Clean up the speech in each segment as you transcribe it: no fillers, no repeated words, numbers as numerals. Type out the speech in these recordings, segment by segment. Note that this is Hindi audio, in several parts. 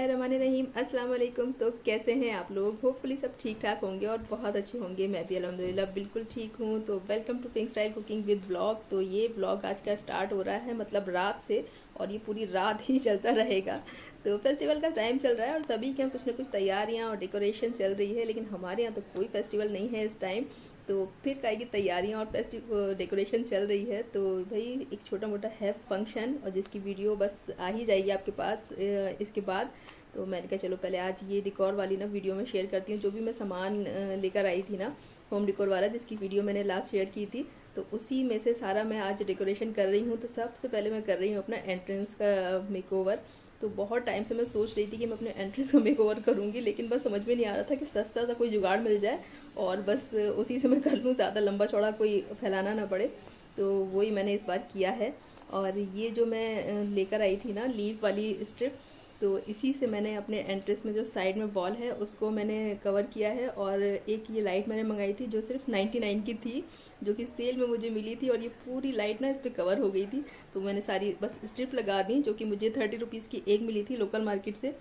बिस्मिल्लाहिर्रहमानिर्रहीम। अस्सलाम वालेकुम। तो कैसे हैं आप लोग? होपफुली सब ठीक ठाक होंगे और बहुत अच्छे होंगे। मैं भी अल्हम्दुलिल्लाह बिल्कुल ठीक हूँ। तो welcome to pink style cooking with vlog. तो ये व्लॉग आज का स्टार्ट हो रहा है मतलब रात से, और ये पूरी रात ही चलता रहेगा। तो फेस्टिवल का टाइम चल रहा है और सभी के यहाँ कुछ ना कुछ तैयारियाँ और डेकोरेशन चल रही है, लेकिन हमारे यहाँ तो कोई फेस्टिवल नहीं है इस टाइम। तो फिर काय की तैयारियां और फेस्टिव डेकोरेशन चल रही है। तो भाई एक छोटा मोटा है फंक्शन, और जिसकी वीडियो बस आ ही जाएगी आपके पास इसके बाद। तो मैंने कहा चलो पहले आज ये डेकोर वाली ना वीडियो में शेयर करती हूँ, जो भी मैं सामान लेकर आई थी ना होम डेकोर वाला, जिसकी वीडियो मैंने लास्ट शेयर की थी। तो उसी में से सारा मैं आज डेकोरेशन कर रही हूँ। तो सबसे पहले मैं कर रही हूँ अपना एंट्रेंस का मेकओवर। तो बहुत टाइम से मैं सोच रही थी कि मैं अपने एंट्रेंस को मेकओवर करूँगी, लेकिन बस समझ में नहीं आ रहा था कि सस्ता सा कोई जुगाड़ मिल जाए और बस उसी से मैं कर लूँ, ज़्यादा लंबा चौड़ा कोई फैलाना ना पड़े। तो वही मैंने इस बार किया है। और ये जो मैं लेकर आई थी ना लीफ वाली स्ट्रिप, तो इसी से मैंने अपने एंट्रेंस में जो साइड में वॉल है उसको मैंने कवर किया है। और एक ये लाइट मैंने मंगाई थी जो सिर्फ 99 की थी, जो कि सेल में मुझे मिली थी, और ये पूरी लाइट ना इस पर कवर हो गई थी। तो मैंने सारी बस स्ट्रिप लगा दी, जो कि मुझे 30 रुपीज़ की एक मिली थी लोकल मार्केट से।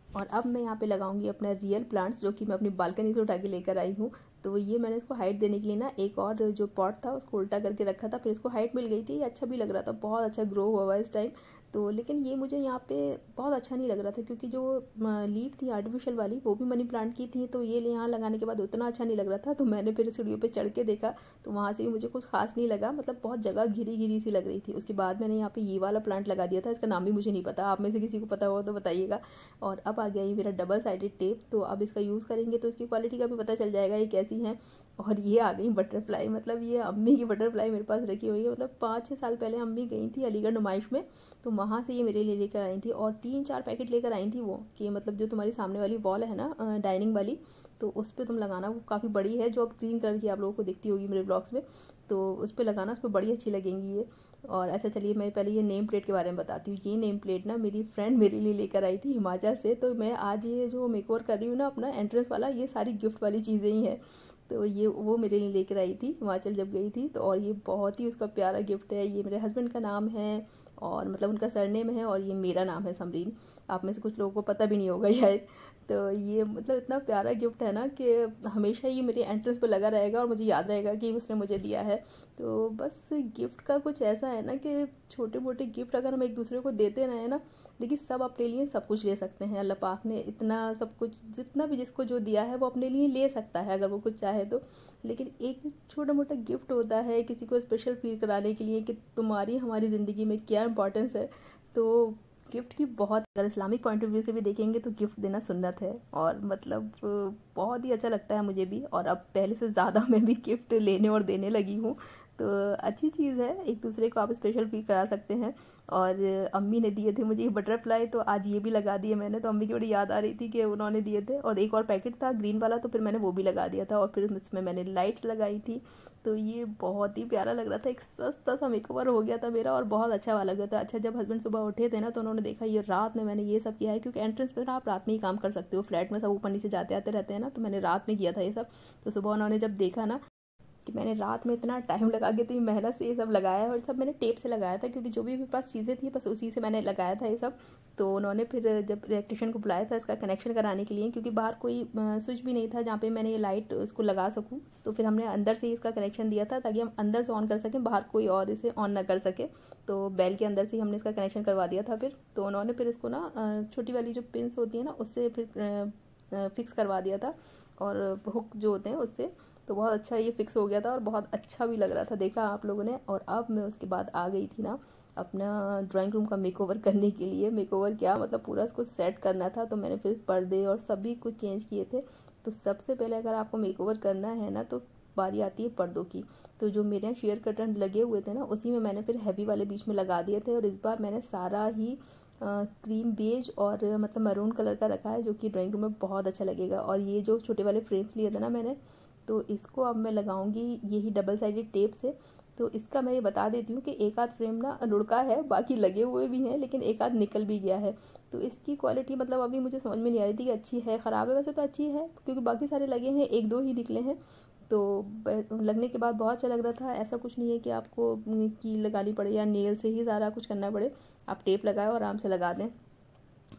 और अब मैं यहाँ पे लगाऊंगी अपना रियल प्लांट्स, जो कि मैं अपनी बालकनी से उठा के लेकर आई हूँ। तो ये मैंने इसको हाइट देने के लिए ना एक और जो पॉट था उसको उल्टा करके रखा था, फिर इसको हाइट मिल गई थी। ये अच्छा भी लग रहा था, बहुत अच्छा ग्रो हुआ है इस टाइम। तो लेकिन ये मुझे यहाँ पे बहुत अच्छा नहीं लग रहा था, क्योंकि जो लीफ थी आर्टिफिशियल वाली वो भी मनी प्लांट की थी, तो ये यहाँ लगाने के बाद उतना अच्छा नहीं लग रहा था। तो मैंने फिर सीढ़ियों पे चढ़ के देखा, तो वहाँ से भी मुझे कुछ खास नहीं लगा, मतलब बहुत जगह घिरी घिरी सी लग रही थी। उसके बाद मैंने यहाँ पे ये वाला प्लांट लगा दिया था, इसका नाम भी मुझे नहीं पता, आप में से किसी को पता हो तो बताइएगा। और अब आ गया ये मेरा डबल साइडेड टेप। तो अब इसका यूज़ करेंगे तो इसकी क्वालिटी का भी पता चल जाएगा ये कैसी है। और ये आ गई बटरफ्लाई, मतलब ये अम्मी की बटरफ्लाई मेरे पास रखी हुई है। मतलब 5-6 साल पहले अम्मी गई थी अलीगढ़ नुमाइश में, तो वहाँ से ये मेरे लिए लेकर आई थी। और 3-4 पैकेट लेकर आई थी वो, कि मतलब जो तुम्हारी सामने वाली वॉल है ना डाइनिंग वाली, तो उस पर तुम लगाना। वो काफ़ी बड़ी है, जो अब ग्रीन कलर की आप लोगों को दिखती होगी मेरे ब्लॉग्स में, तो उस पर लगाना, उस पर बड़ी अच्छी लगेंगी ये। और अच्छा चलिए मैं पहले ये नेम प्लेट के बारे में बताती हूँ। ये नेम प्लेट ना मेरी फ्रेंड मेरे लिए लेकर आई थी हिमाचल से। तो मैं आज ये जो मेकओवर कर रही हूँ ना अपना एंट्रेंस वाला, ये सारी गिफ्ट वाली चीज़ें ही हैं। तो ये वो मेरे लिए लेकर आई थी हिमाचल जब गई थी। तो और ये बहुत ही उसका प्यारा गिफ्ट है। ये मेरे हस्बैंड का नाम है, और मतलब उनका सरनेम है, और ये मेरा नाम है समरीन। आप में से कुछ लोगों को पता भी नहीं होगा शायद। तो ये मतलब इतना प्यारा गिफ्ट है ना कि हमेशा ये मेरे एंट्रेंस पे लगा रहेगा और मुझे याद रहेगा कि उसने मुझे दिया है। तो बस गिफ्ट का कुछ ऐसा है ना कि छोटे मोटे गिफ्ट अगर हम एक दूसरे को देते रहे ना, देखिए सब अपने लिए सब कुछ ले सकते हैं। अल्लाह पाक ने इतना सब कुछ, जितना भी जिसको जो दिया है वो अपने लिए ले सकता है अगर वो कुछ चाहे तो। लेकिन एक जो छोटा मोटा गिफ्ट होता है किसी को स्पेशल फील कराने के लिए कि तुम्हारी हमारी ज़िंदगी में क्या इंपॉर्टेंस है, तो गिफ्ट की बहुत, अगर इस्लामिक पॉइंट ऑफ व्यू से भी देखेंगे तो गिफ्ट देना सुन्नत है। और मतलब बहुत ही अच्छा लगता है मुझे भी, और अब पहले से ज़्यादा मैं भी गिफ्ट लेने और देने लगी हूँ। तो अच्छी चीज़ है, एक दूसरे को आप स्पेशल फील करा सकते हैं। और अम्मी ने दिए थे मुझे ये बटरफ्लाई, तो आज ये भी लगा दिए मैंने। तो अम्मी की बड़ी याद आ रही थी कि उन्होंने दिए थे। और एक और पैकेट था ग्रीन वाला, तो फिर मैंने वो भी लगा दिया था, और फिर उसमें मैंने लाइट्स लगाई थी। तो ये बहुत ही प्यारा लग रहा था, एक सस्ता सा मेकओवर हो गया था मेरा, और बहुत अच्छा वाला गया था। अच्छा जब हस्बैंड सुबह उठे थे ना, तो उन्होंने देखा ये रात में मैंने ये सब किया है, क्योंकि एंट्रेंस पे ना आप रात में ही काम कर सकते हो, फ्लैट में सब ऊपर नीचे जाते आते रहते हैं ना, तो मैंने रात में किया था ये सब। तो सुबह उन्होंने जब देखा ना कि मैंने रात में इतना टाइम लगा के इतनी मेहनत से ये सब लगाया है, और सब मैंने टेप से लगाया था, क्योंकि जो भी मेरे पास चीज़ें थी बस उसी से मैंने लगाया था ये सब। तो उन्होंने फिर जब इलेक्ट्रिशियन को बुलाया था इसका कनेक्शन कराने के लिए, क्योंकि बाहर कोई स्विच भी नहीं था जहाँ पे मैंने ये लाइट उसको लगा सकूँ, तो फिर हमने अंदर से ही इसका कनेक्शन दिया था, ताकि हम अंदर से ऑन कर सकें, बाहर कोई और इसे ऑन ना कर सके। तो बेल के अंदर से ही हमने इसका कनेक्शन करवा दिया था फिर। तो उन्होंने फिर इसको ना छोटी वाली जो पिन्स होती है ना उससे फिर फिक्स करवा दिया था, और हुक जो होते हैं उससे। तो बहुत अच्छा ये फिक्स हो गया था, और बहुत अच्छा भी लग रहा था, देखा आप लोगों ने। और अब मैं उसके बाद आ गई थी ना अपना ड्राइंग रूम का मेकओवर करने के लिए। मेकओवर क्या मतलब पूरा इसको सेट करना था, तो मैंने फिर पर्दे और सभी कुछ चेंज किए थे। तो सबसे पहले अगर आपको मेकओवर करना है ना, तो बारी आती है पर्दों की। तो जो मेरे यहाँ शेयर कर्टन लगे हुए थे ना, उसी में मैंने फिर हैवी वाले बीच में लगा दिए थे। और इस बार मैंने सारा ही क्रीम बेज और मतलब मैरून कलर का रखा है, जो कि ड्राइंग रूम में बहुत अच्छा लगेगा। और ये जो छोटे वाले फ्रेम्स लिए थे ना मैंने, तो इसको अब मैं लगाऊंगी यही डबल साइडेड टेप से। तो इसका मैं ये बता देती हूँ कि एक आध फ्रेम ना लुढ़का है, बाकी लगे हुए भी हैं, लेकिन एक आध निकल भी गया है। तो इसकी क्वालिटी मतलब अभी मुझे समझ में नहीं आ रही थी कि अच्छी है ख़राब है। वैसे तो अच्छी है, क्योंकि बाकी सारे लगे हैं, एक दो ही निकले हैं। तो लगने के बाद बहुत अच्छा लग रहा था। ऐसा कुछ नहीं है कि आपको कील लगानी पड़े या नेल से ही सारा कुछ करना पड़े, आप टेप लगाए और आराम से लगा दें।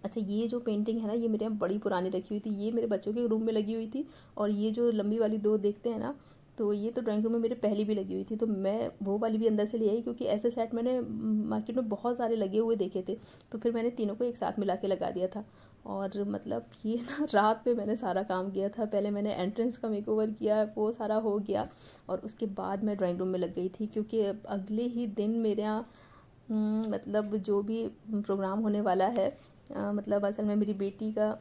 अच्छा, ये जो पेंटिंग है ना, ये मेरे यहाँ बड़ी पुरानी रखी हुई थी, ये मेरे बच्चों के रूम में लगी हुई थी। और ये जो लंबी वाली दो देखते हैं ना, तो ये तो ड्राइंग रूम में मेरे पहले भी लगी हुई थी, तो मैं वो वाली भी अंदर से ले आई, क्योंकि ऐसे सेट मैंने मार्केट में बहुत सारे लगे हुए देखे थे, तो फिर मैंने तीनों को एक साथ मिला के लगा दिया था। और मतलब ये ना रात पे मैंने सारा काम किया था। पहले मैंने एंट्रेंस का मेकओवर किया, वो सारा हो गया, और उसके बाद मैं ड्राइंग रूम में लग गई थी, क्योंकि अगले ही दिन मेरे यहाँ मतलब जो भी प्रोग्राम होने वाला है, मतलब असल में मेरी बेटी का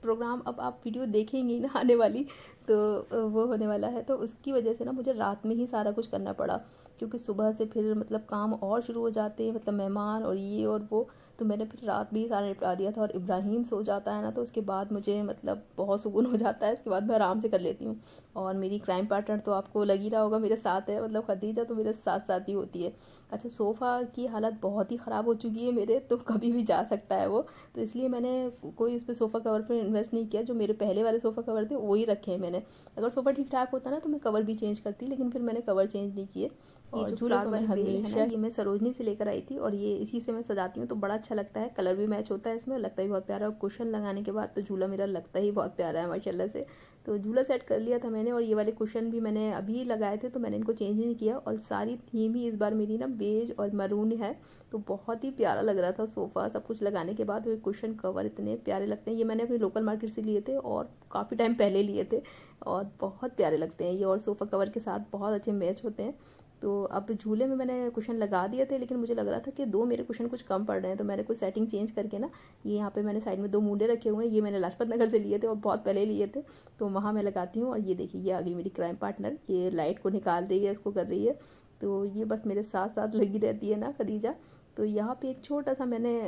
प्रोग्राम, अब आप वीडियो देखेंगी ना आने वाली, तो वो होने वाला है, तो उसकी वजह से ना मुझे रात में ही सारा कुछ करना पड़ा, क्योंकि सुबह से फिर मतलब काम और शुरू हो जाते हैं, मतलब मेहमान और ये और वो, तो मैंने फिर रात में ही सारा निपटा दिया था। और इब्राहिम सो जाता है ना, तो उसके बाद मुझे मतलब बहुत सुकून हो जाता है, उसके बाद मैं आराम से कर लेती हूँ। और मेरी क्राइम पार्टनर तो आपको लग ही रहा होगा मेरे साथ है, मतलब खदीजा तो मेरे साथ साथ ही होती है। अच्छा, सोफ़ा की हालत बहुत ही ख़राब हो चुकी है मेरे, तो कभी भी जा सकता है वो, तो इसलिए मैंने कोई उस पर सोफ़ा कवर पर इन्वेस्ट नहीं किया। जो मेरे पहले वाले सोफ़ा कवर थे वही रखे हैं मैंने। अगर सोफ़ा ठीक ठाक होता ना तो मैं कवर भी चेंज करती, लेकिन फिर मैंने कवर चेंज नहीं किए। ये जो फ्लावर वाली हमेशा, ये मैं सरोजनी से लेकर आई थी, और ये इसी से मैं सजाती हूँ, तो बड़ा अच्छा लगता है, कलर भी मैच होता है इसमें, लगता भी बहुत प्यारा। और कुशन लगाने के बाद तो झूला मेरा लगता ही बहुत प्यारा है माशाल्लाह से। तो झूला सेट कर लिया था मैंने, और ये वाले कुशन भी मैंने अभी लगाए थे, तो मैंने इनको चेंज नहीं किया। और सारी थीम ही इस बार मेरी ना बेज और मरून है, तो बहुत ही प्यारा लग रहा था सोफ़ा सब कुछ लगाने के बाद। ये कुशन कवर इतने प्यारे लगते हैं, ये मैंने अपनी लोकल मार्केट से लिए थे, और काफ़ी टाइम पहले लिए थे, और बहुत प्यारे लगते हैं ये, और सोफ़ा कवर के साथ बहुत अच्छे मैच होते हैं। तो अब झूले में मैंने कुशन लगा दिए थे, लेकिन मुझे लग रहा था कि दो मेरे कुशन कुछ कम पड़ रहे हैं, तो मैंने कुछ सेटिंग चेंज करके ना, ये यहाँ पे मैंने साइड में दो मुंडे रखे हुए हैं, ये मैंने लाजपत नगर से लिए थे और बहुत पहले लिए थे, तो वहाँ मैं लगाती हूँ। और ये देखिए, ये आ गई मेरी क्राइम पार्टनर, ये लाइट को निकाल रही है, इसको कर रही है, तो ये बस मेरे साथ साथ लगी रहती है ना खदीजा। तो यहाँ पे एक छोटा सा मैंने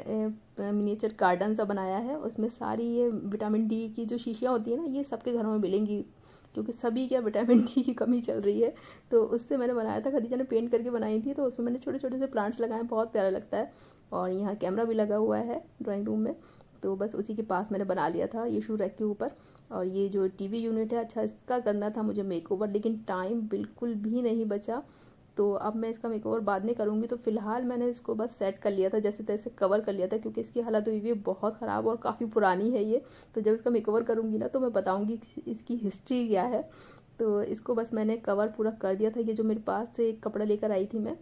मिनिएचर गार्डन सा बनाया है, उसमें सारी ये विटामिन डी की जो शीशियाँ होती है ना, ये सबके घरों में मिलेंगी, क्योंकि सभी क्या विटामिन डी की कमी चल रही है, तो उससे मैंने बनाया था। खदीजा ने पेंट करके बनाई थी, तो उसमें मैंने छोटे छोटे से प्लांट्स लगाए, बहुत प्यारा लगता है। और यहाँ कैमरा भी लगा हुआ है ड्राइंग रूम में, तो बस उसी के पास मैंने बना लिया था ये शू रैक के ऊपर। और ये जो टीवी यूनिट है, अच्छा इसका करना था मुझे मेकओवर, लेकिन टाइम बिल्कुल भी नहीं बचा, तो अब मैं इसका मेकओवर बाद में करूँगी। तो फिलहाल मैंने इसको बस सेट कर लिया था, जैसे तैसे कवर कर लिया था, क्योंकि इसकी हालत हुई है बहुत ख़राब और काफ़ी पुरानी है ये। तो जब इसका मेकओवर करूँगी ना, तो मैं बताऊँगी इसकी हिस्ट्री क्या है। तो इसको बस मैंने कवर पूरा कर दिया था। ये जो मेरे पास से एक कपड़ा लेकर आई थी मैं,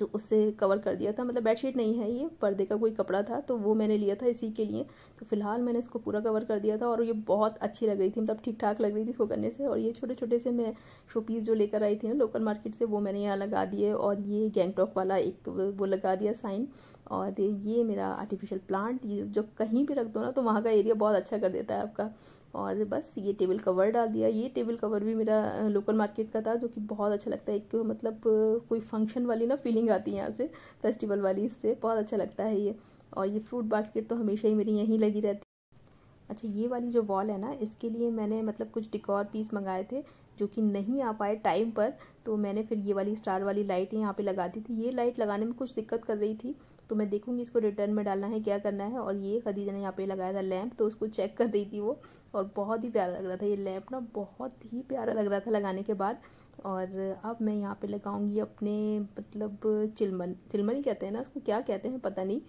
तो उससे कवर कर दिया था, मतलब बेडशीट नहीं है ये, पर्दे का कोई कपड़ा था, तो वो मैंने लिया था इसी के लिए। तो फिलहाल मैंने इसको पूरा कवर कर दिया था, और ये बहुत अच्छी लग रही थी, मतलब ठीक ठाक लग रही थी इसको करने से। और ये छोटे छोटे से मैं शो पीस जो लेकर आई थी ना लोकल मार्केट से, वो मैंने यहाँ लगा दिए। और ये गैंगटॉक वाला एक वो लगा दिया साइन। और ये मेरा आर्टिफिशियल प्लांट, ये जो कहीं भी रख दो ना, तो वहाँ का एरिया बहुत अच्छा कर देता है आपका। और बस ये टेबल कवर डाल दिया। ये टेबल कवर भी मेरा लोकल मार्केट का था, जो कि बहुत अच्छा लगता है, एक मतलब कोई फंक्शन वाली ना फीलिंग आती है यहाँ से, फेस्टिवल वाली, इससे बहुत अच्छा लगता है ये। और ये फ्रूट बास्केट तो हमेशा ही मेरी यहीं लगी रहती है। अच्छा, ये वाली जो वॉल है ना, इसके लिए मैंने मतलब कुछ डेकोर पीस मंगाए थे, जो कि नहीं आ पाए टाइम पर, तो मैंने फिर ये वाली स्टार वाली लाइट यहाँ पे लगा दी थी। ये लाइट लगाने में कुछ दिक्कत कर रही थी, तो मैं देखूंगी इसको रिटर्न में डालना है क्या करना है। और ये खदीजा ने यहाँ पे लगाया था लैंप, तो उसको चेक कर रही थी वो, और बहुत ही प्यारा लग रहा था ये लैंप ना, बहुत ही प्यारा लग रहा था लगाने के बाद। और अब मैं यहाँ पे लगाऊंगी अपने मतलब चिलमन, चिलमन ही कहते हैं ना उसको, क्या कहते हैं पता नहीं।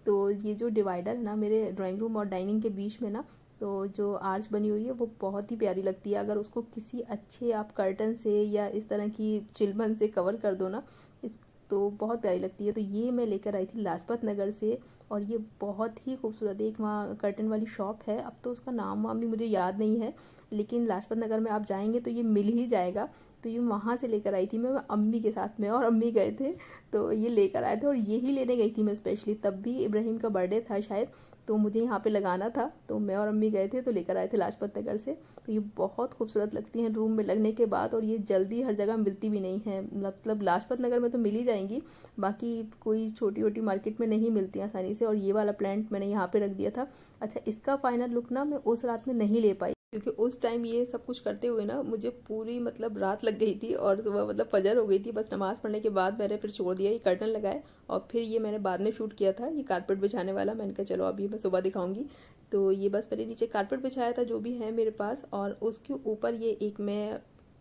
तो ये जो डिवाइडर है ना मेरे ड्राइंग रूम और डाइनिंग के बीच में ना, तो जो आर्च बनी हुई है वो बहुत ही प्यारी लगती है। अगर उसको किसी अच्छे आप कर्टन से या इस तरह की चिलमन से कवर कर दो ना, इस तो बहुत प्यारी लगती है। तो ये मैं लेकर आई थी लाजपत नगर से, और ये बहुत ही खूबसूरत, एक वहाँ कर्टन वाली शॉप है, अब तो उसका नाम वाम भी मुझे याद नहीं है, लेकिन लाजपत नगर में आप जाएंगे तो ये मिल ही जाएगा। तो ये वहाँ से लेकर आई थी मैं अम्मी के साथ में, और अम्मी गए थे, तो ये लेकर आए थे। और यही लेने गई थी मैं स्पेशली, तब भी इब्राहिम का बर्थडे था शायद, तो मुझे यहाँ पे लगाना था, तो मैं और अम्मी गए थे, तो लेकर आए थे लाजपत नगर से। तो ये बहुत खूबसूरत लगती हैं रूम में लगने के बाद, और ये जल्दी हर जगह मिलती भी नहीं है, मतलब लाजपत नगर में तो मिल ही जाएंगी, बाकी कोई छोटी छोटी मार्केट में नहीं मिलती आसानी से। और ये वाला प्लांट मैंने यहाँ पे रख दिया था। अच्छा, इसका फाइनल लुक ना मैं उस रात में नहीं ले पाई, क्योंकि उस टाइम ये सब कुछ करते हुए ना मुझे पूरी मतलब रात लग गई थी, और सुबह मतलब फजर हो गई थी। बस नमाज़ पढ़ने के बाद मैंने फिर छोड़ दिया, ये कर्टन लगाए, और फिर ये मैंने बाद में शूट किया था ये कारपेट बिछाने वाला। मैंने कहा चलो अभी मैं सुबह दिखाऊंगी। तो ये बस मैंने नीचे कारपेट बिछाया था जो भी है मेरे पास, और उसके ऊपर ये एक मैं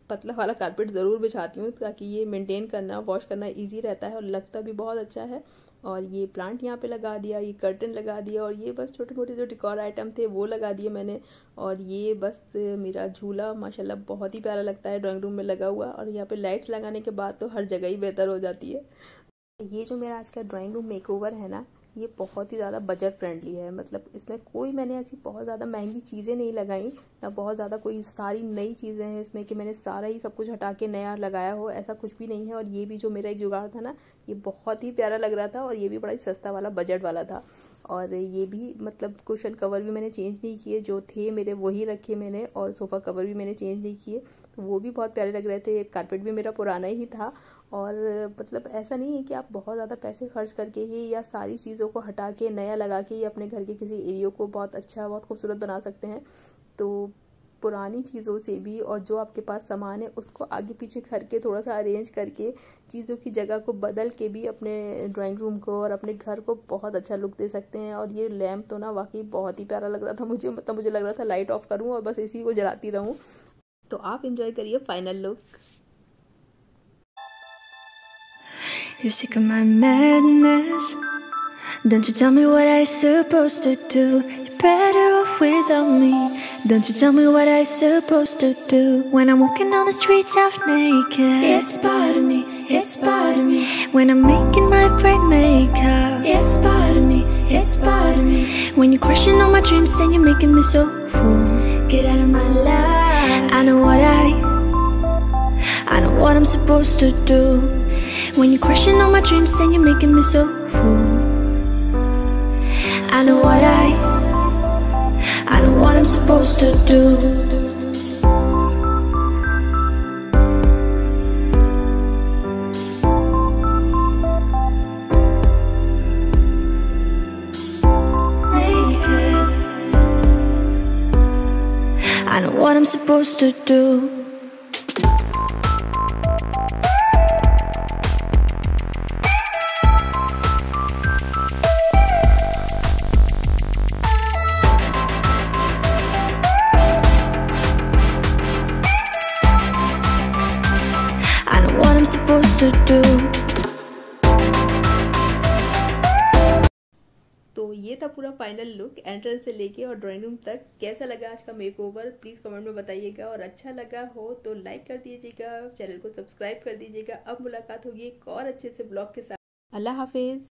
पतला वाला कारपेट ज़रूर बिछाती हूँ, ताकि ये मेंटेन करना, वॉश करना इजी रहता है और लगता भी बहुत अच्छा है। और ये प्लांट यहाँ पे लगा दिया, ये कर्टन लगा दिया, और ये बस छोटे मोटे जो डेकोर आइटम थे वो लगा दिए मैंने। और ये बस मेरा झूला माशाल्लाह बहुत ही प्यारा लगता है ड्राइंग रूम में लगा हुआ। और यहाँ पे लाइट्स लगाने के बाद तो हर जगह ही बेहतर हो जाती है। ये जो मेरा आज का ड्राइंग रूम मेकओवर है ना, ये बहुत ही ज़्यादा बजट फ्रेंडली है। मतलब इसमें कोई मैंने ऐसी बहुत ज़्यादा महंगी चीज़ें नहीं लगाई, ना बहुत ज़्यादा कोई सारी नई चीज़ें हैं इसमें कि मैंने सारा ही सब कुछ हटा के नया लगाया हो, ऐसा कुछ भी नहीं है। और ये भी जो मेरा एक जुगाड़ था ना, ये बहुत ही प्यारा लग रहा था, और ये भी बड़ा ही सस्ता वाला बजट वाला था। और ये भी मतलब कुशन कवर भी मैंने चेंज नहीं किए, जो थे मेरे वही रखे मैंने, और सोफ़ा कवर भी मैंने चेंज नहीं किए, तो वो भी बहुत प्यारे लग रहे थे। कारपेट भी मेरा पुराना ही था। और मतलब ऐसा नहीं है कि आप बहुत ज़्यादा पैसे खर्च करके ही या सारी चीज़ों को हटा के नया लगा के ही अपने घर के किसी एरिया को बहुत अच्छा, बहुत खूबसूरत बना सकते हैं। तो पुरानी चीज़ों से भी, और जो आपके पास सामान है उसको आगे पीछे करके थोड़ा सा अरेंज करके, चीज़ों की जगह को बदल के भी अपने ड्राइंग रूम को और अपने घर को बहुत अच्छा लुक दे सकते हैं। और ये लैम्प तो ना वाकई बहुत ही प्यारा लग रहा था मुझे। मतलब मुझे लग रहा था लाइट ऑफ करूँ और बस इसी को जलाती रहूँ। तो आप इंजॉय करिए final look. You're sick of my madness. Don't you tell me what I supposed to do. You're better off without me. Don't you tell me what I supposed to do. When I'm walking on the streets half naked, it's part of me, it's part of me. When I'm making my brain makeup, it's part of me, it's part of me. When you're crushing all my dreams and you're making me so full, get out of my life. I know what I'm supposed to do. When you're crushing all my dreams and you're making me so full, I know what I'm supposed to do. I know what I'm supposed to do. I'm supposed to do. तो ये था पूरा फाइनल लुक एंट्रेंस से लेके और ड्राइंग रूम तक। कैसा लगा आज का मेकओवर प्लीज़ कमेंट में बताइएगा, और अच्छा लगा हो तो लाइक कर दीजिएगा, चैनल को सब्सक्राइब कर दीजिएगा। अब मुलाकात होगी एक और अच्छे से ब्लॉग के साथ। अल्लाह हाफिज़।